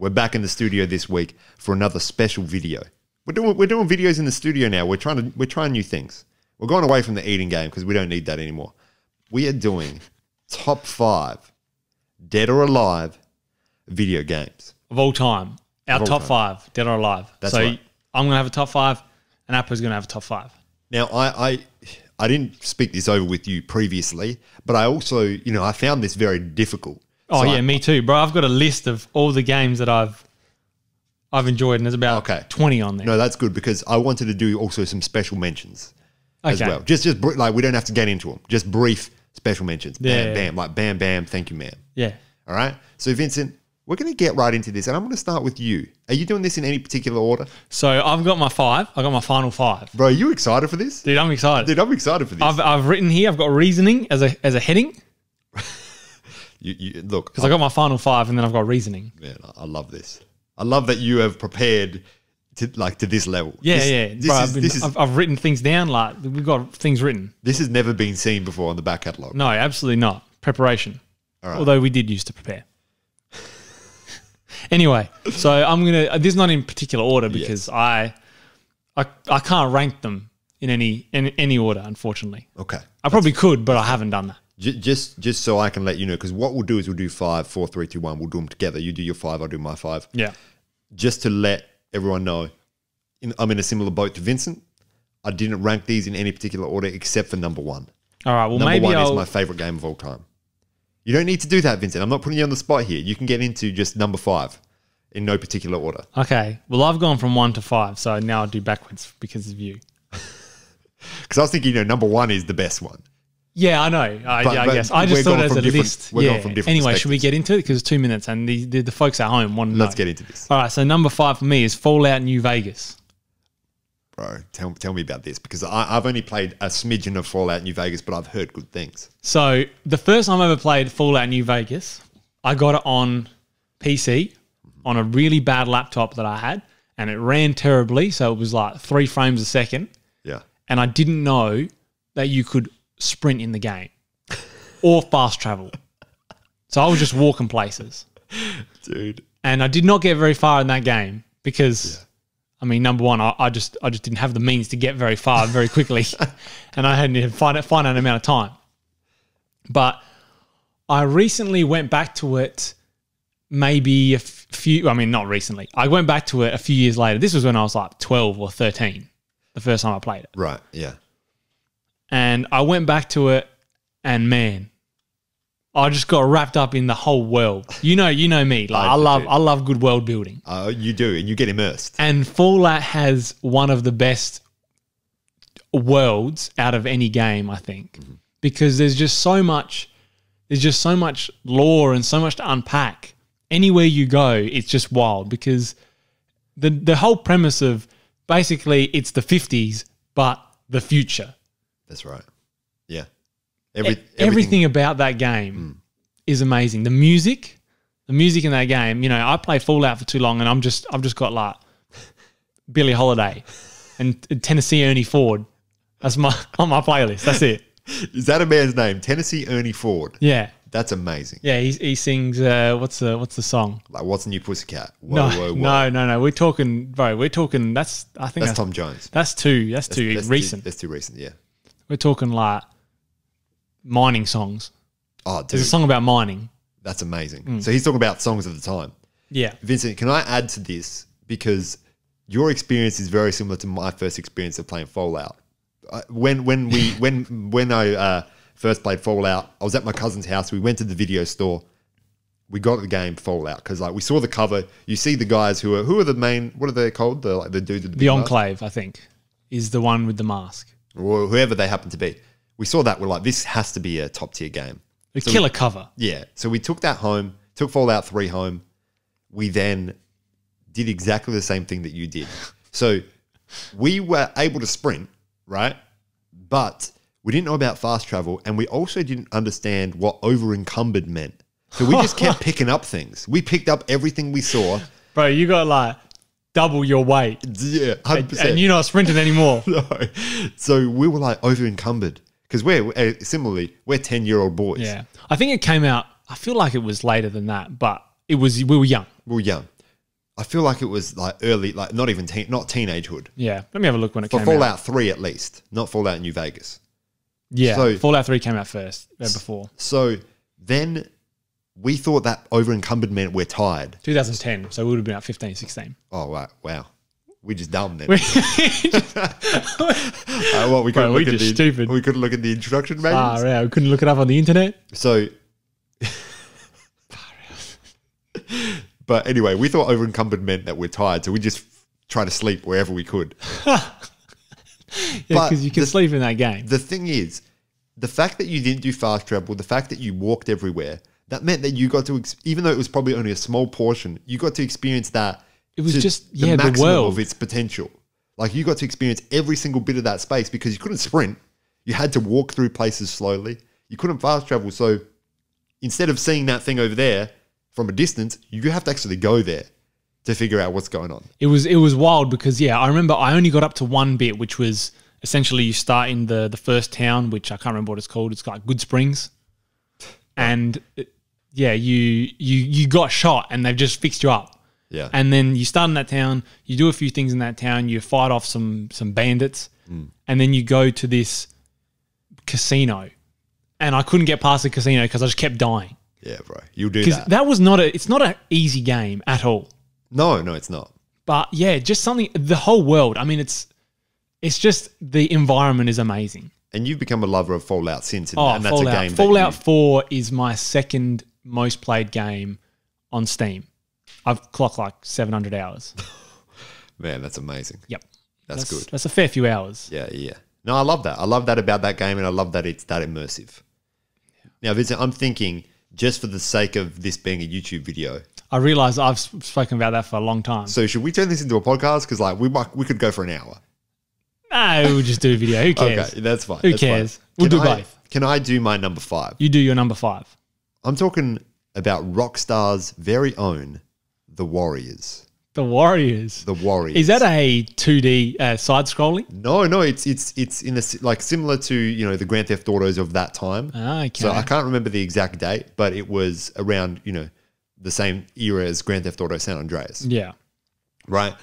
We're back in the studio this week for another special video. We're doing videos in the studio now. We're trying new things. We're going away from the eating game because we don't need that anymore. We are doing top 5 dead or alive video games of all time. Our top 5 dead or alive. That's so right. I'm gonna have a top 5, and Appa's gonna have a top 5. Now I didn't speak this over with you previously, but I also I found this very difficult. Oh, so yeah, me too, bro. I've got a list of all the games that I've enjoyed, and there's about 20 on there. No, that's good because I wanted to do also some special mentions as well. Just like we don't have to get into them. Just brief special mentions. Bam, bam, like bam, bam. Thank you, man. Yeah. All right. So Vincent, we're going to get right into this, and I'm going to start with you. Are you doing this in any particular order? So I've got my 5. I got my final 5. Bro, are you excited for this? Dude, I'm excited. Dude, I'm excited for this. I've written here. I've got reasoning as a heading. You look, because I got my final 5 and then I've got reasoning. Man, I love this. I love that you have prepared to this level. Yeah, I've written things down. Like we've got things written. This has never been seen before on the back catalogue. No, absolutely not. Preparation. All right. Although we did used to prepare. Anyway, so I'm gonna. This is not in particular order because I can't rank them in any order, unfortunately. Okay. I probably could, but I haven't done that. Just so I can let you know, because what we'll do is we'll do 5, 4, 3, 2, 1. We'll do them together. You do your 5, I'll do my 5. Yeah. Just to let everyone know, I'm in a similar boat to Vincent. I didn't rank these in any particular order except for number 1. All right. Well, number 1 is my favorite game of all time. You don't need to do that, Vincent. I'm not putting you on the spot here. You can get into just number 5 in no particular order. Okay. Well, I've gone from 1 to 5, so now I'll do backwards because of you. Because I was thinking, number 1 is the best one. Yeah, I know. I guess. I just thought it as a list. We're going from different Anyway, should we get into it? Because it's 2 minutes and the folks at home want to know. Let's get into this. All right, so number 5 for me is Fallout New Vegas. Bro, tell me about this because I've only played a smidgen of Fallout New Vegas, but I've heard good things. So the first time I ever played Fallout New Vegas, I got it on PC on a really bad laptop that I had, and it ran terribly. So it was like 3 frames a second. Yeah. And I didn't know that you could sprint in the game or fast travel. So I was just walking places. Dude. And I did not get very far in that game because, I mean, number one, I just didn't have the means to get very far very quickly. And I had a finite amount of time. But I recently went back to it maybe not recently. I went back to it a few years later. This was when I was like 12 or 13, the first time I played it. Right, yeah. And I went back to it, and man, I just got wrapped up in the whole world. You know me. Like I love good world building. You do, and you get immersed. And Fallout has one of the best worlds out of any game, I think, because there's just so much lore and so much to unpack. Anywhere you go, it's just wild because the whole premise of basically it's the 50s, but the future. That's right. Yeah. Everything about that game is amazing. The music in that game, I played Fallout for too long and I've just got like Billie Holiday and Tennessee Ernie Ford. That's on my playlist. That's it. Is that a man's name? Tennessee Ernie Ford. Yeah. That's amazing. Yeah, he sings what's the song? Like What's a New Pussycat? Whoa. No. We're talking that's Tom Jones. That's too recent. That's too recent, yeah. We're talking like mining songs. Oh, dude. There's a song about mining. That's amazing. So he's talking about songs of the time. Yeah. Vincent, can I add to this? Because your experience is very similar to my first experience of playing Fallout. When I first played Fallout, I was at my cousin's house. We went to the video store. We got the game Fallout because we saw the cover. You see the guys who are the main. What are they called? The dude with the Enclave, I think, is the one with the mask. Or whoever they happen to be. We saw that. We're like, this has to be a top tier game. A killer cover. Yeah. So we took that home, took Fallout 3 home. We then did exactly the same thing that you did. So we were able to sprint, right? But we didn't know about fast travel, and we also didn't understand what over encumbered meant. So we just kept picking up things. We picked up everything we saw. Bro, you got like double your weight. Yeah, 100%. And you're not sprinting anymore. No. So we were like over encumbered because we're 10-year-old boys. Yeah. I think it came out, I feel like it was later than that, but we were young. We were young. I feel like it was like early, like not even not teenagehood. Yeah. Let me have a look when it For came out. Fallout 3 at least, not Fallout New Vegas. Yeah. So- Fallout 3 came out first, before. So then we thought that over encumbered meant we're tired. 2010. So we would have been at 15, 16. Oh, right. Wow. We just dumb then. We Well, we couldn't Bro, we look at just the stupid. we couldn't look at the introduction manuals. yeah, we couldn't look it up on the internet. So, but anyway, we thought over encumbered meant that we're tired, so we just try to sleep wherever we could. Yeah, But because you can the- sleep in that game. The thing is, the fact that you didn't do fast travel, the fact that you walked everywhere, that meant that you got to, even though it was probably only a small portion, you got to experience that. It was to just, the the maximum world. of its potential. Like you got to experience every single bit of that space because you couldn't sprint. You had to walk through places slowly. You couldn't fast travel. So instead of seeing that thing over there from a distance, you have to actually go there to figure out what's going on. It was wild because, yeah, I remember I only got up to one bit, which was essentially you start in the first town, which I can't remember what it's called. It's like Good Springs. And yeah, you got shot and they've just fixed you up. Yeah. And then you start in that town, you do a few things in that town, you fight off some bandits, and then you go to this casino. And I couldn't get past the casino because I just kept dying. Yeah, bro. You'll do Because that. that was it's not an easy game at all. No, it's not. But yeah, just something, the whole world. I mean, it's just the environment is amazing. And you've become a lover of Fallout since, and, Oh, and that's Fallout. a game. Fallout 4 is my second most played game on Steam. I've clocked like 700 hours. Man, that's amazing. Yep. That's good. That's a fair few hours. Yeah. No, I love that. I love that about that game, and I love that it's that immersive. Now, Vincent, I'm thinking, just for the sake of this being a YouTube video, I realise I've spoken about that for a long time. so should we turn this into a podcast? Because like we could go for an hour. No, we'll just do a video. Who cares? Okay, that's fine. Who that's fine. cares? We'll do both. Can I do my number 5? You do your number 5. I'm talking about Rockstar's very own The Warriors. The Warriors. The Warriors. Is that a 2D side scrolling? No, it's in a like similar to the Grand Theft Autos of that time. Okay. So I can't remember the exact date, but it was around the same era as Grand Theft Auto San Andreas, Yeah. right?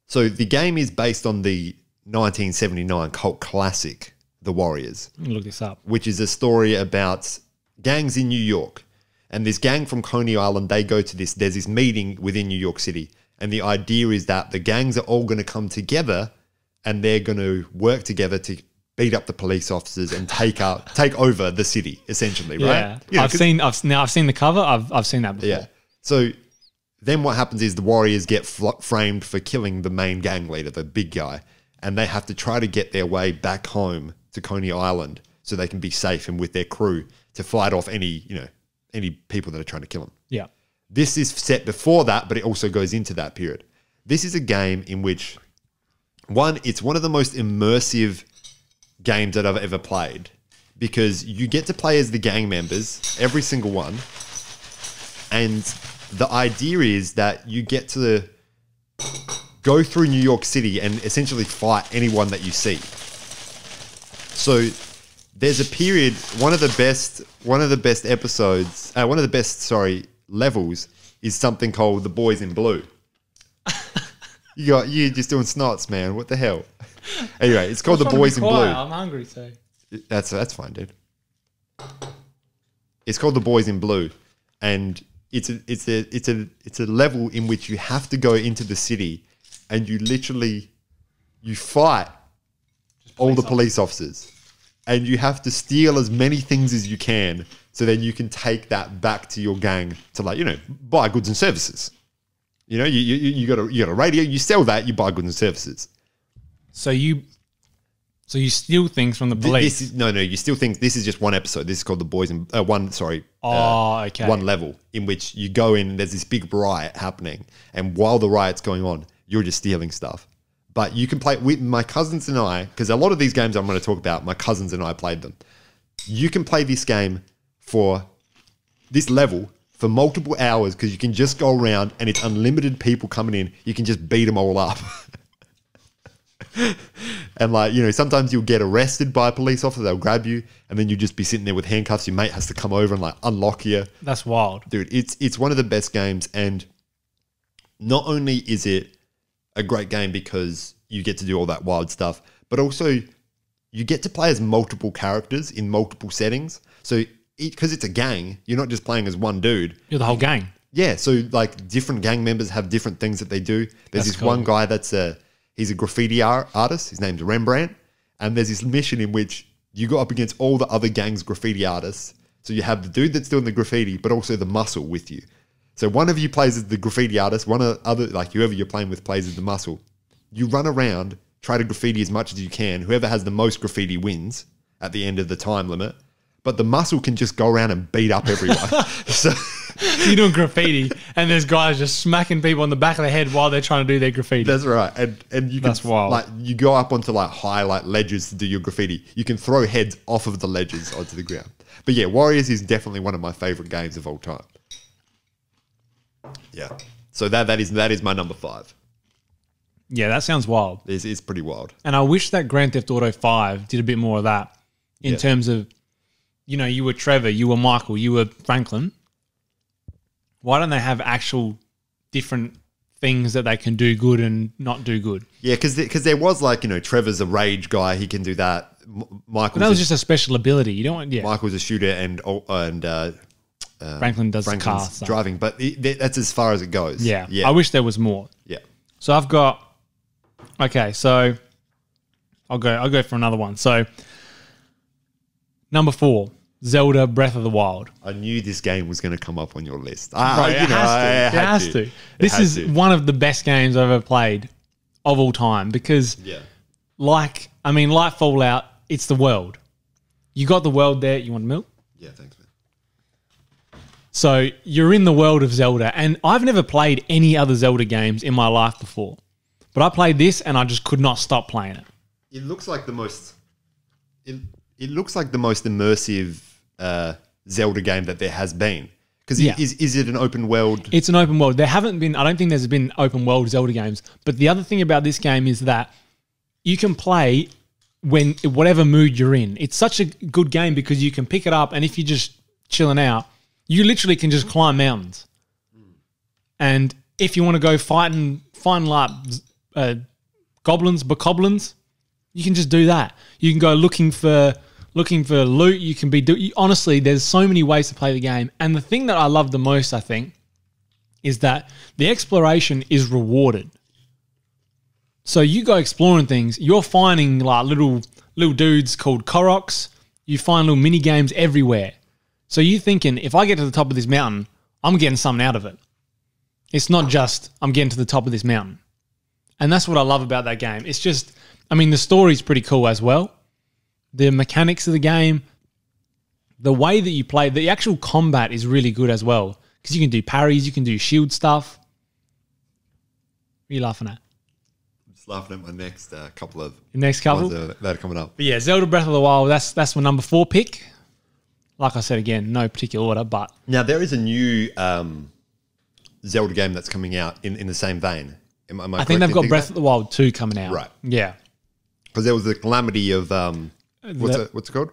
So the game is based on the 1979 cult classic The Warriors, Let me look this up. which is a story about gangs in New York. And this gang from Coney Island, they go to there's this meeting within New York City. And the idea is that the gangs are all going to come together and they're going to work together to beat up the police officers and take over the city, essentially, right? Yeah. I've seen the cover. I've seen that before. Yeah. So then what happens is the Warriors get framed for killing the main gang leader, the big guy, and they have to try to get their way back home to Coney Island so they can be safe and with their crew to fight off any people that are trying to kill them. Yeah. This is set before that, but it also goes into that period. This is a game in which, it's one of the most immersive games that I've ever played because you get to play as the gang members, every single one. And the idea is that you get to go through New York City and essentially fight anyone that you see. So there's a period, one of the best levels is something called The Boys in Blue. You just doing snots, man. What the hell? Anyway, it's called The Boys in Blue. I'm hungry, so. That's fine, dude. It's called The Boys in Blue, and it's a level in which you have to go into the city, and you fight all the police officers, and you have to steal as many things as you can, so then you can take that back to your gang to buy goods and services. You got a radio, you sell that, you buy goods and services. So you steal things from the police. You still think this is just one episode. This is called The Boys in okay. One level in which you go in and there's this big riot happening, and while the riot's going on, you're just stealing stuff. But you can play with my cousins and I, because a lot of these games I'm going to talk about, my cousins and I played them. You can play this game for this level for multiple hours because you can just go around and it's unlimited people coming in. You can just beat them all up. And sometimes you'll get arrested by a police officer. They'll grab you and then you'll just be sitting there with handcuffs. Your mate has to come over and unlock you. That's wild. Dude, it's one of the best games. And not only is it a great game because you get to do all that wild stuff, but also you get to play as multiple characters in multiple settings. So because it's a gang, you're not just playing as one dude. You're the whole gang. Yeah, so like different gang members have different things that they do. There's this one guy he's a graffiti artist. His name's Rembrandt. And there's this mission in which you go up against all the other gang's graffiti artists. So you have the dude that's doing the graffiti, but also the muscle with you. So one of you plays as the graffiti artist, one of the other, like whoever you're playing with plays as the muscle. You run around, try to graffiti as much as you can. Whoever has the most graffiti wins at the end of the time limit. But the muscle can just go around and beat up everyone. So you're doing graffiti and there's guys just smacking people on the back of the head while they're trying to do their graffiti. That's right. And you can, that's wild. Like you go up onto like high like ledges to do your graffiti. You can throw heads off of the ledges onto the ground. But yeah, Warriors is definitely one of my favorite games of all time. Yeah. So that is my number 5. Yeah, that sounds wild. It's pretty wild. And I wish that Grand Theft Auto 5 did a bit more of that in terms of, you know, you were Trevor, you were Michael, you were Franklin. Why don't they have actual different things that they can do good and not do good? Yeah, because there was like, you know, Trevor's a rage guy. He can do that. Michael's that was just a special ability. You don't want, Michael's a shooter and Franklin does Franklin's car stuff. driving, but that's as far as it goes. Yeah. I wish there was more. Yeah. So I've got, okay, so I'll go for another one. So number 4, Zelda Breath of the Wild. I knew this game was going to come up on your list. It has to. This is one of the best games I've ever played of all time because, like Fallout, it's the world. You got the world there. You want milk? Yeah, thanks, man. So you're in the world of Zelda, and I've never played any other Zelda games in my life before. But I played this, and I just could not stop playing it. It looks like the most... It looks like the most immersive Zelda game that there has been. Because is it an open world? It's an open world. There haven't been, I don't think there's been open world Zelda games. But the other thing about this game is that you can play when whatever mood you're in. It's such a good game because you can pick it up and if you're just chilling out, you literally can just climb mountains. And if you want to go find like goblins, bokoblins, you can just do that. You can go looking for loot. You can honestly, there's so many ways to play the game. And the thing that I love the most, I think, is that the exploration is rewarded. So you go exploring things, you're finding like little dudes called Koroks. You find little mini games everywhere. So you're thinking, if I get to the top of this mountain, I'm getting something out of it. It's not just, I'm getting to the top of this mountain. And that's what I love about that game. It's just, I mean, the story's pretty cool as well. The mechanics of the game, the way that you play, the actual combat is really good as well. Because you can do parries, you can do shield stuff. What are you laughing at? I'm just laughing at my next couple of... Your next couple? That are coming up. But yeah, Zelda Breath of the Wild, that's my number 4 pick. Like I said, again, no particular order, but... Now, there is a new Zelda game that's coming out in the same vein. I think they've got Breath of the Wild 2 coming out. Right. Yeah. Because there was the calamity of... what's it called?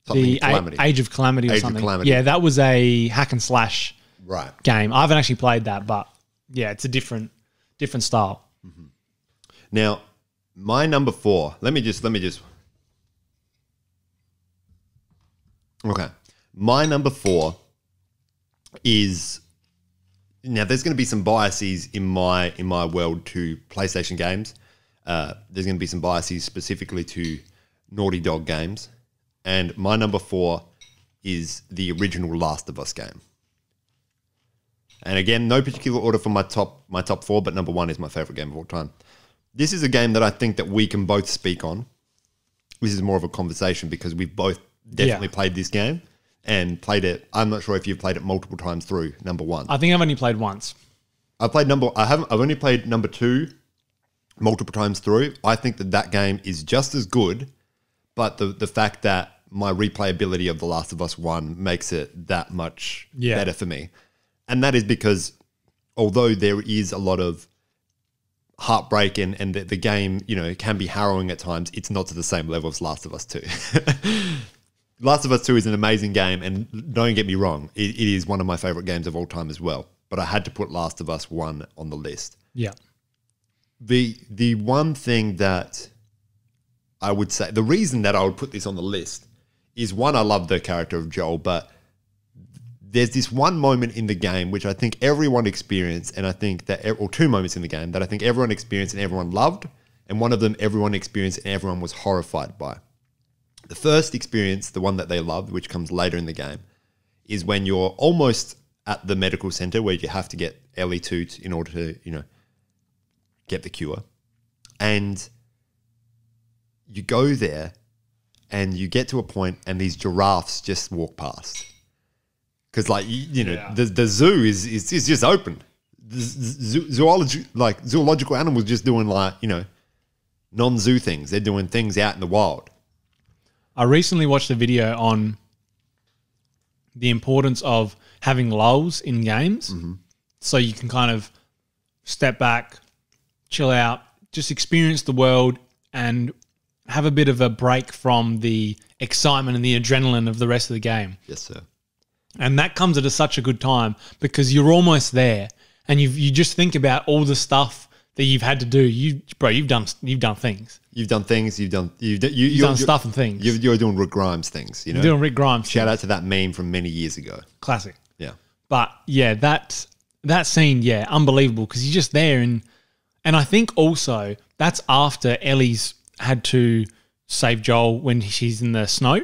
The Age of Calamity or something. Yeah, that was a hack and slash game. I haven't actually played that, but yeah, it's a different style. Mm-hmm. Now, my number 4. Let me just. Okay, my number 4 is. Now, there's going to be some biases in my world to PlayStation games. There's going to be some biases specifically to Naughty Dog games. And my number 4 is the original Last of Us game. And again, no particular order for my top 4, but number 1 is my favorite game of all time. This is a game that I think that we can both speak on. This is more of a conversation because we've both definitely played this game and played it. I'm not sure if you've played it multiple times through number 1. I think I've only played once. I've only played number 2 multiple times through. I think that game is just as good, but the fact that my replayability of The Last of Us 1 makes it that much better for me. And that is because although there is a lot of heartbreak and the game, you know, can be harrowing at times, it's not to the same level as Last of Us 2. Last of Us 2 is an amazing game, and don't get me wrong, it is one of my favorite games of all time as well. but I had to put Last of Us 1 on the list. Yeah. The one thing that I would say, the reason that I would put this on the list is, one, I love the character of Joel, but there's this one moment in the game which I think everyone experienced, and I think that, or two moments in the game that I think everyone experienced and everyone loved, and one of them everyone experienced and everyone was horrified by. The first experience, the one that they loved, which comes later in the game, is when you're almost at the medical center where you have to get Ellie to in order to, get the cure. And you go there and you get to a point and these giraffes just walk past. Because, the zoo is just open. The zoological animals just doing, non-zoo things. They're doing things out in the wild. I recently watched a video on the importance of having lulls in games, so you can kind of step back, chill out, just experience the world and have a bit of a break from the excitement and the adrenaline of the rest of the game. Yes, sir. And that comes at such a good time because you're almost there and you just think about all the stuff that you've had to do. You've done things. You've done things. You've done stuff and things. You're doing Rick Grimes things. You're doing Rick Grimes. Shout out to that meme from many years ago. Classic. Yeah. But yeah, that scene, unbelievable because you're just there and I think also that's after Ellie's had to save Joel when she's in the snow.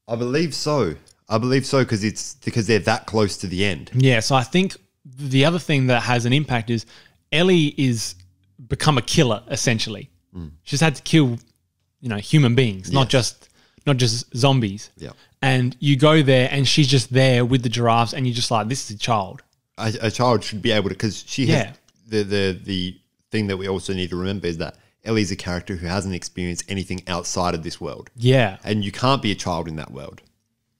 I believe so because they're that close to the end. Yeah, so I think the other thing that has an impact is Ellie is become a killer essentially. She's had to kill, human beings, not just zombies. Yeah. And you go there and she's just there with the giraffes and you're just like, this is a child. A child should be able to, because she has the thing that we also need to remember is that Ellie's a character who hasn't experienced anything outside of this world. Yeah. And you can't be a child in that world.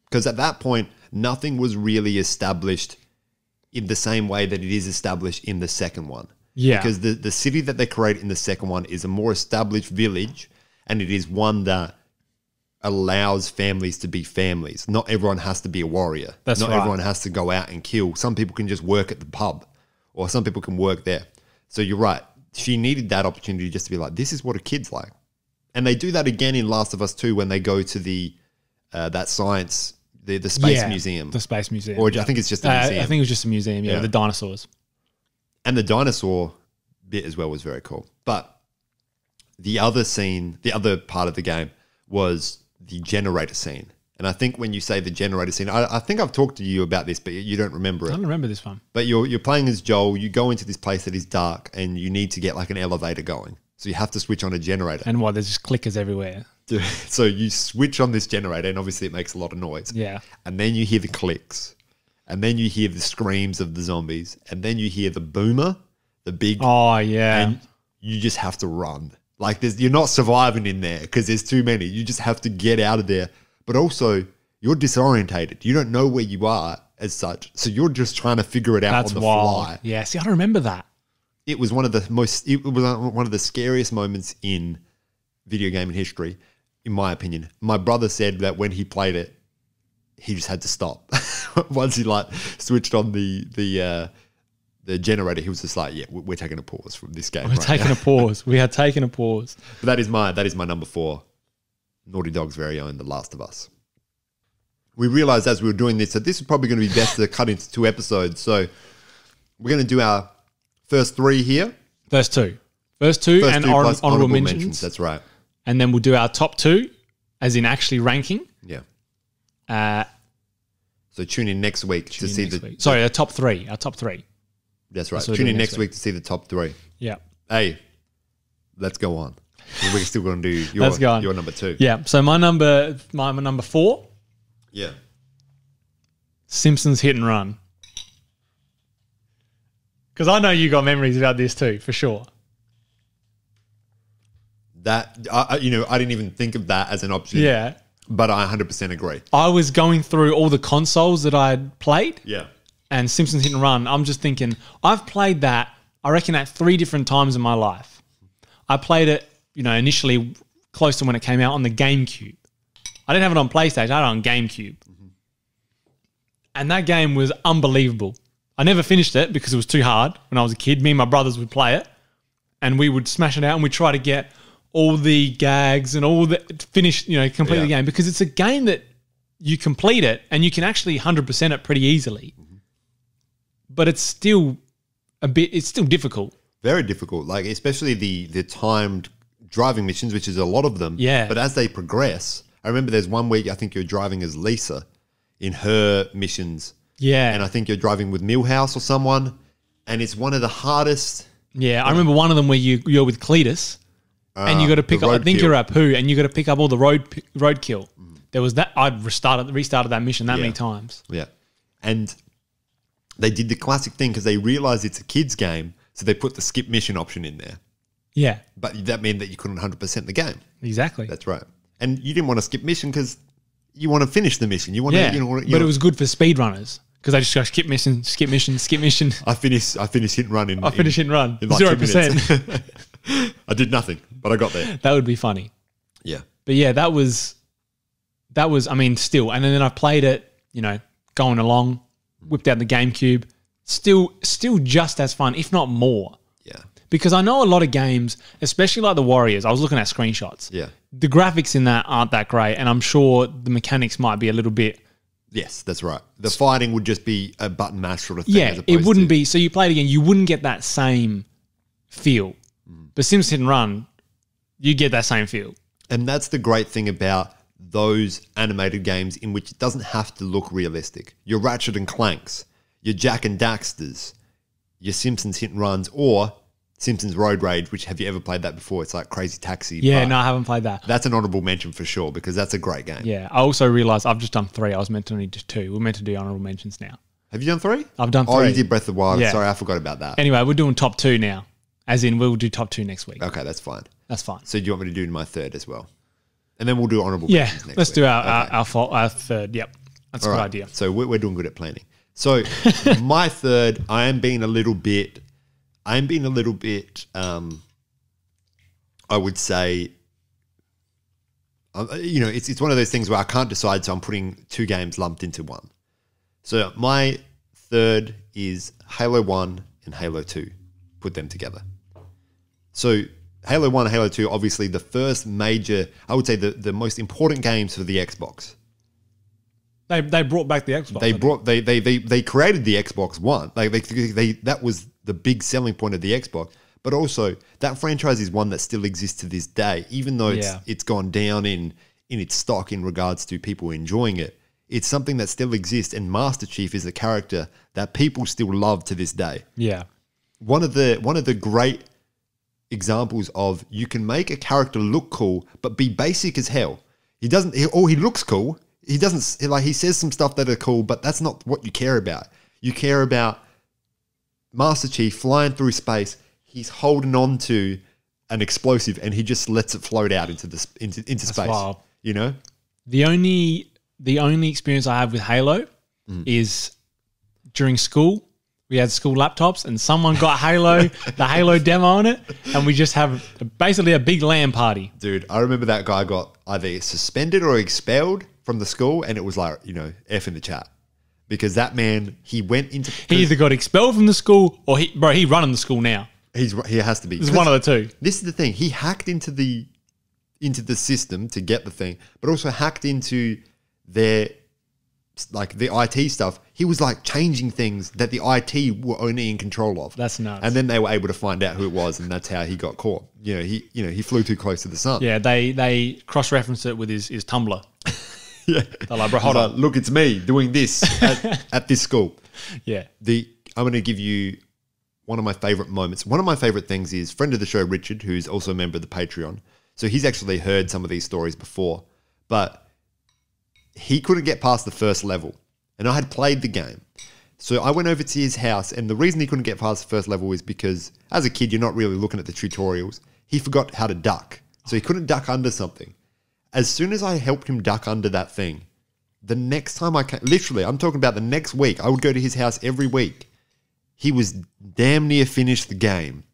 Because at that point, nothing was really established in the same way that it is established in the second one. Yeah. Because the city that they create in the second one is a more established village, and it is one that allows families to be families. Not everyone has to be a warrior. Not everyone has to go out and kill. Some people can just work at the pub, or some people can work there. So you're right. She needed that opportunity just to be like, this is what a kid's like. And they do that again in Last of Us 2 when they go to the that science, the space museum. The space museum. Or I think it's just a museum. I think it was just a museum, with the dinosaurs. And the dinosaur bit as well was very cool. But the other scene, the other part of the game was the generator scene. And I think when you say the generator scene, I think I've talked to you about this, but you don't remember it. I don't remember this one. But you're playing as Joel. You go into this place that is dark and you need to get like an elevator going. So you have to switch on a generator. And there's just clickers everywhere. So you switch on this generator and obviously it makes a lot of noise. Yeah. And then you hear the clicks. And then you hear the screams of the zombies. And then you hear the boomer, the big... Oh, yeah. And you just have to run. Like you're not surviving in there because there's too many. You just have to get out of there. But also, you're disorientated. You don't know where you are as such. So you're just trying to figure it out on the fly. Yeah, see, I don't remember that. It was one of the scariest moments in video game history, in my opinion. My brother said that when he played it, he just had to stop. Once he switched on the generator, he was just like, yeah, we're taking a pause from this game. We're taking a pause. We are taking a pause. But that is my number 4. Naughty Dog's very own The Last of Us. We realized as we were doing this that this is probably going to be best to cut into 2 episodes. So we're going to do our first 3 here. First two and honorable mentions. That's right. And then we'll do our top 2, as in actually ranking. Yeah. So tune in next week to see our top 3. Our top 3. That's right. Tune in next week to see the top 3. Yeah. Hey, let's go on. We're still going to do your number 2. Yeah. So my number 4. Yeah. Simpsons Hit and Run. Because I know you got memories about this too, for sure. That I didn't even think of that as an option. Yeah. But I 100% agree. I was going through all the consoles that I had played. Yeah. And Simpsons Hit and Run, I'm just thinking, I've played that, I reckon, at 3 different times in my life. I played it, initially close to when it came out on the GameCube. I didn't have it on PlayStation, I had it on GameCube. Mm-hmm. And that game was unbelievable. I never finished it because it was too hard when I was a kid. Me and my brothers would play it and we would smash it out and we'd try to get all the gags and all the finish, complete the game, because it's a game that you complete it and you can actually 100% it pretty easily. But it's still difficult. Very difficult. Like, especially the timed driving missions, which is a lot of them. Yeah. But as they progress, I remember there's one week I think you're driving as Lisa in her missions. Yeah. And I think you're driving with Milhouse or someone, and it's one of the hardest. Yeah, I remember one of them where you're with Cletus, and you got to pick up. I think you're Apu, and you got to pick up all the roadkill. There was that. I'd restarted that mission that many times. Yeah, and they did the classic thing because they realized it's a kids game, so they put the skip mission option in there. Yeah, but that meant that you couldn't 100% the game. Exactly. That's right. And you didn't want to skip mission because you want to finish the mission. You want to, but it was good for speedrunners because I just go skip mission, skip mission, skip mission. I finished hit and run in like 0%. I did nothing, but I got there. That would be funny. Yeah. But yeah, that was, I mean, still. And then I played it, going along, whipped out the GameCube. Still just as fun, if not more. Yeah. Because I know a lot of games, especially like the Warriors, I was looking at screenshots. Yeah. The graphics in that aren't that great, and I'm sure the mechanics might be a little bit... Yes, that's right. The fighting would just be a button mash sort of thing. Yeah, it wouldn't be... So you play it again, you wouldn't get that same feel. But Simpsons Hit and Run, you get that same feel. And that's the great thing about those animated games in which it doesn't have to look realistic. Your Ratchet and Clanks, your Jack and Daxters, your Simpsons Hit and Runs, or Simpsons Road Rage, which, have you ever played that before? It's like Crazy Taxi. Yeah, no, I haven't played that. That's an honourable mention for sure, because that's a great game. Yeah, I also realised I've just done 3. I was meant to only do 2. We're meant to do honourable mentions now. Have you done 3? I've done 3. Oh, you did Breath of the Wild. Yeah. Sorry, I forgot about that. Anyway, we're doing top 2 now. As in, we'll do top 2 next week. Okay, that's fine. That's fine. So do you want me to do my third as well? And then we'll do honourable mentions next let's week. do our third. Yep, that's a good idea. So we're doing good at planning. So my third, I am being a little bit, I would say, it's one of those things where I can't decide, so I'm putting 2 games lumped into one. So my third is Halo 1 and Halo 2. Put them together. So Halo 1 and Halo 2, obviously the first major, I would say the most important games for the Xbox. They brought back the Xbox. They created the Xbox One. Like that was the big selling point of the Xbox. But also that franchise is one that still exists to this day, even though it's gone down in its stock in regards to people enjoying it. It's something that still exists, and Master Chief is a character that people still love to this day. Yeah. One of the great examples of you can make a character look cool but be basic as hell. He looks cool. He doesn't, like, he says some stuff that are cool, but that's not what you care about. You care about Master Chief flying through space. He's holding on to an explosive and he just lets it float out into space. Wild. The only experience I have with Halo is during school. We had school laptops and someone got the Halo demo on it, and we just have basically a big LAN party. Dude, I remember that guy got either suspended or expelled from the school, and it was like, F in the chat. Because that man, he went into... He either got expelled from the school or he running the school now. He has to be. It's one of the two. This is the thing. He hacked into the system to get the thing, but also hacked into their... like the IT stuff. He was like changing things that the IT were only in control of. That's nuts. And then they were able to find out who it was, and that's how he got caught. He flew too close to the sun. Yeah, they cross-referenced it with his Tumblr. Yeah. They're like, bro, hold on. Look, it's me doing this at this school. Yeah. I'm going to give you one of my favorite moments. One of my favorite things is friend of the show, Richard, who's also a member of the Patreon. So he's actually heard some of these stories before, but he couldn't get past the first level, and I had played the game. So I went over to his house, and the reason he couldn't get past the first level is because as a kid, you're not really looking at the tutorials. He forgot how to duck. So he couldn't duck under something. As soon as I helped him duck under that thing, the next time I came, literally, I'm talking about the next week, I would go to his house every week. He was damn near finished the game,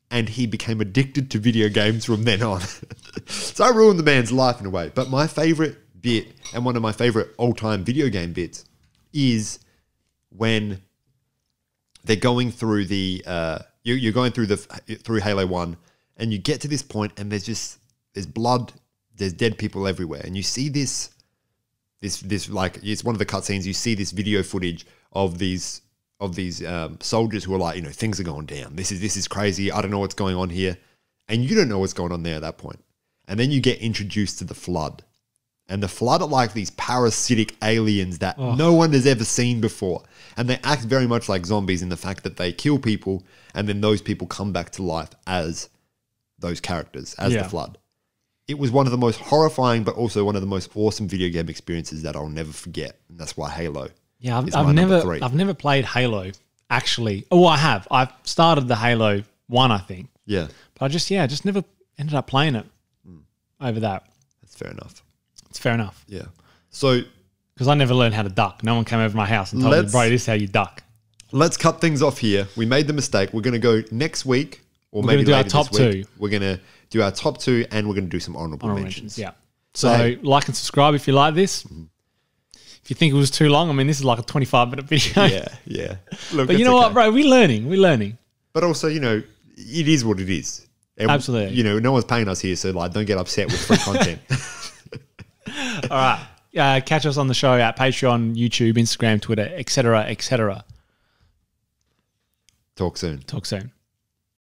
and he became addicted to video games from then on. So I ruined the man's life in a way. But my favorite bit, and one of my favorite all-time video game bits, is when they're going through the you're going through Halo 1, and you get to this point, and there's blood, there's dead people everywhere, and you see this like, it's one of the cutscenes. You see this video footage of these soldiers who are like, things are going down. This is crazy. I don't know what's going on here, and you don't know what's going on there at that point. And then you get introduced to the Flood, and the Flood are like these parasitic aliens that no one has ever seen before, and they act very much like zombies in the fact that they kill people, and then those people come back to life as those characters, as the Flood. It was one of the most horrifying, but also one of the most awesome video game experiences that I'll never forget, and that's why Halo. Yeah, I've never played Halo actually. Oh, I have. I've started the Halo 1, I think. Yeah, but I just never ended up playing it over that. That's fair enough. It's fair enough. Yeah. So, because I never learned how to duck. No one came over my house and told me, bro, this is how you duck. Let's cut things off here. We made the mistake. We're going to go next week, or maybe later this week. We're going to do our top 2. We're going to do our top 2, and we're going to do some honorable mentions. Yeah. So like and subscribe if you like this. Mm-hmm. If you think it was too long, I mean, this is like a 25-minute video. Yeah. Look, but you know what, bro? We're learning. But also, it is what it is. And, absolutely. No one's paying us here, so like, don't get upset with free content. All right. Catch us on the show at Patreon, YouTube, Instagram, Twitter, etc., etc. Talk soon. Talk soon.